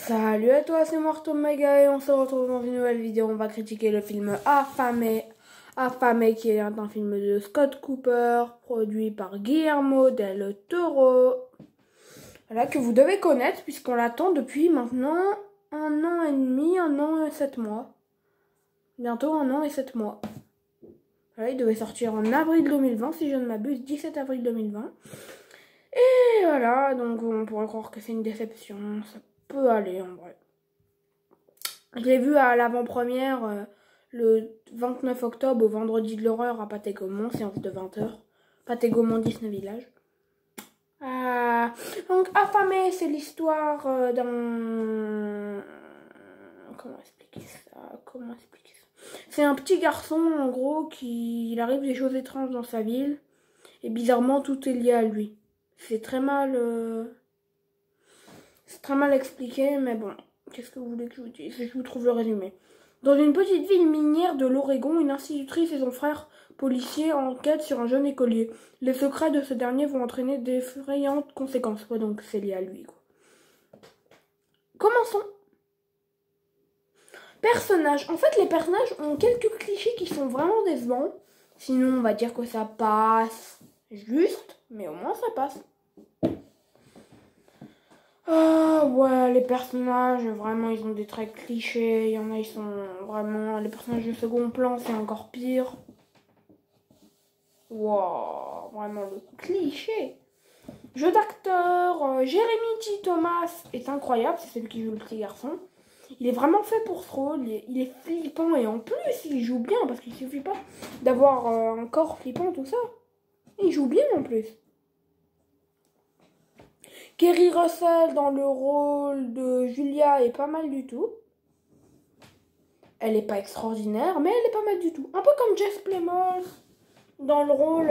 Salut à toi, c'est Martin Mega et on se retrouve dans une nouvelle vidéo. On va critiquer le film Affamé. Affamé qui est un film de Scott Cooper, produit par Guillermo del Toro. Voilà, que vous devez connaître puisqu'on l'attend depuis maintenant 1 an et demi, 1 an et 7 mois. Bientôt 1 an et 7 mois. Voilà, il devait sortir en avril 2020, si je ne m'abuse, 17 avril 2020. Et voilà, donc on pourrait croire que c'est une déception, ça peut aller en vrai. Je l'ai vu à l'avant-première le 29 octobre au Vendredi de l'horreur à Pathé-Gaumont, séance de 20h. Pathé-Gaumont, Disney Village. Donc Affamé, c'est l'histoire d'un... Comment expliquer ça? C'est un petit garçon, en gros, il arrive des choses étranges dans sa ville. Et bizarrement, tout est lié à lui. C'est très mal expliqué, mais bon. Qu'est-ce que vous voulez que je vous dise? Je vous trouve le résumé. Dans une petite ville minière de l'Oregon, une institutrice et son frère policier enquêtent sur un jeune écolier. Les secrets de ce dernier vont entraîner d'effrayantes conséquences. Ouais, donc c'est lié à lui, quoi. Commençons. Personnages. En fait, les personnages ont quelques clichés qui sont vraiment décevants. Sinon, on va dire que ça passe juste, mais au moins ça passe. Ouais, les personnages, vraiment, ils ont des traits clichés. Il y en a, ils sont vraiment... Les personnages de second plan, c'est encore pire. Wow, vraiment le cliché. Jeu d'acteur, Jeremy T. Thomas est incroyable, c'est celui qui joue le petit garçon. Il est vraiment fait pour ce rôle, il est flippant et en plus, il joue bien parce qu'il suffit pas d'avoir un corps flippant, tout ça. Il joue bien en plus. Kerry Russell dans le rôle de Julia est pas mal du tout. Elle est pas extraordinaire, mais elle est pas mal du tout. Un peu comme Jess Plemons dans le rôle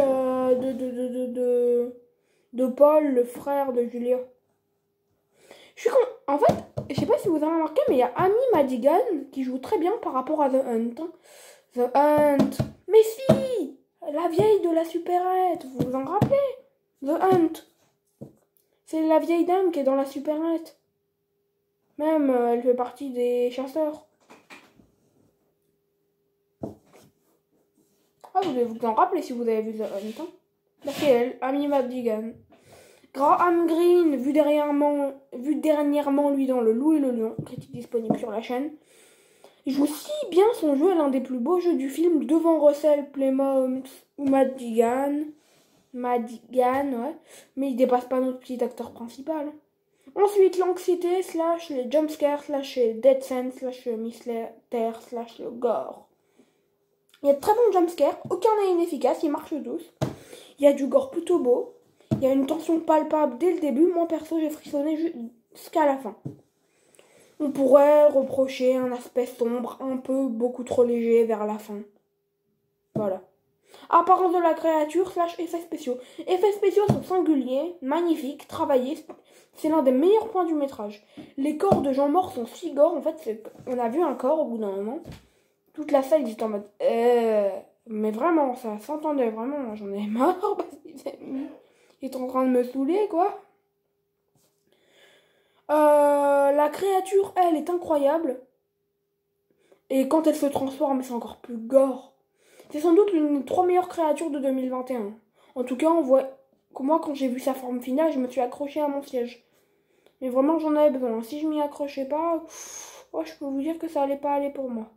de Paul, le frère de Julia. En fait, je sais pas si vous avez remarqué, mais il y a Amy Madigan qui joue très bien par rapport à The Hunt. The Hunt. Mais si, la vieille de la supérette, vous vous en rappelez? The Hunt. C'est la vieille dame qui est dans la supérette. Même, elle fait partie des chasseurs. Ah, vous devez vous en rappeler si vous avez vu The Hunt. Là, c'est elle, Amy Madigan. Graham Greene, vu dernièrement lui dans Le Loup et le Lion, critique disponible sur la chaîne. Il joue si bien son jeu à l'un des plus beaux jeux du film, devant Russell, Plemons ou Madigan, ouais. Mais il dépasse pas notre petit acteur principal. Ensuite, l'anxiété, / les jumpscares, / les dead sense, / le mystère, / le gore. Il y a de très bons jumpscares, aucun n'est inefficace, ils marchent tous. Il y a du gore plutôt beau. Il y a une tension palpable dès le début. Moi, perso, j'ai frissonné jusqu'à la fin. On pourrait reprocher un aspect sombre, un peu beaucoup trop léger vers la fin. Voilà. Apparence de la créature / effets spéciaux. Effets spéciaux sont singuliers, magnifiques, travaillés. C'est l'un des meilleurs points du métrage. Les corps de gens morts sont si gore. En fait, on a vu un corps au bout d'un moment. Toute la salle était en mode... Mais vraiment, ça s'entendait vraiment. J'en ai marre parce qu'il est en train de me saouler, quoi. La créature, elle, est incroyable. Et quand elle se transforme, c'est encore plus gore. C'est sans doute l'une des 3 meilleures créatures de 2021. En tout cas, on voit que moi, quand j'ai vu sa forme finale, je me suis accrochée à mon siège. Mais vraiment, j'en avais besoin. Si je m'y accrochais pas, je peux vous dire que ça allait pas aller pour moi.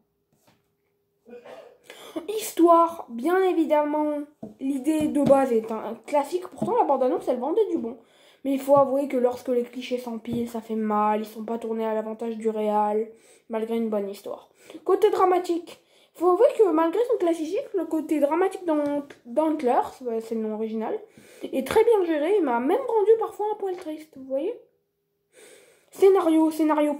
Histoire, bien évidemment, l'idée de base est un classique. Pourtant, la bande-annonce, elle vendait du bon. Mais il faut avouer que lorsque les clichés s'empilent, ça fait mal. Ils sont pas tournés à l'avantage du réal, malgré une bonne histoire. Côté dramatique, il faut avouer que malgré son classique, le côté dramatique d'Antlers, c'est le nom original, est très bien géré. Il m'a même rendu parfois un poil triste, vous voyez. Scénario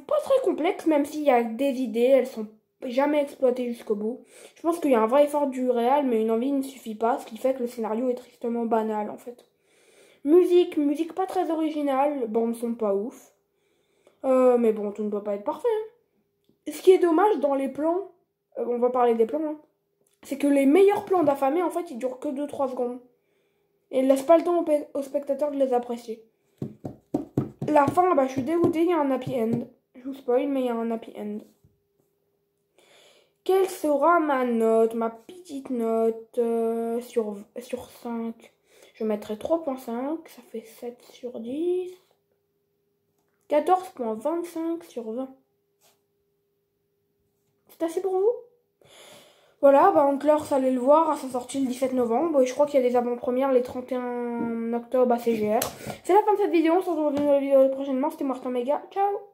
pas très complexe, même s'il y a des idées, elles sont jamais exploitées jusqu'au bout. Je pense qu'il y a un vrai effort du réal, mais une envie ne suffit pas, ce qui fait que le scénario est tristement banal, en fait. Musique pas très originale, bandes sont pas ouf. Mais bon, tout ne peut pas être parfait. Hein. Ce qui est dommage dans les plans, on va parler des plans, hein, c'est que les meilleurs plans d'Affamé, en fait, ils durent que 2-3 secondes. Et ils laissent pas le temps aux spectateurs de les apprécier. La fin, je suis dégoûtée, il y a un happy end. Je vous spoil, mais il y a un happy end. Quelle sera ma note, ma petite note sur 5? Je mettrai 3.5, ça fait 7 sur 10. 14.25 sur 20. C'est assez pour vous? Voilà, bah Antler, ça allait le voir à sa sortie le 17 novembre. Et je crois qu'il y a des avant-premières les 31 octobre à CGR. C'est la fin de cette vidéo, on se retrouve dans une nouvelle vidéo prochainement. C'était Martin Méga. Ciao!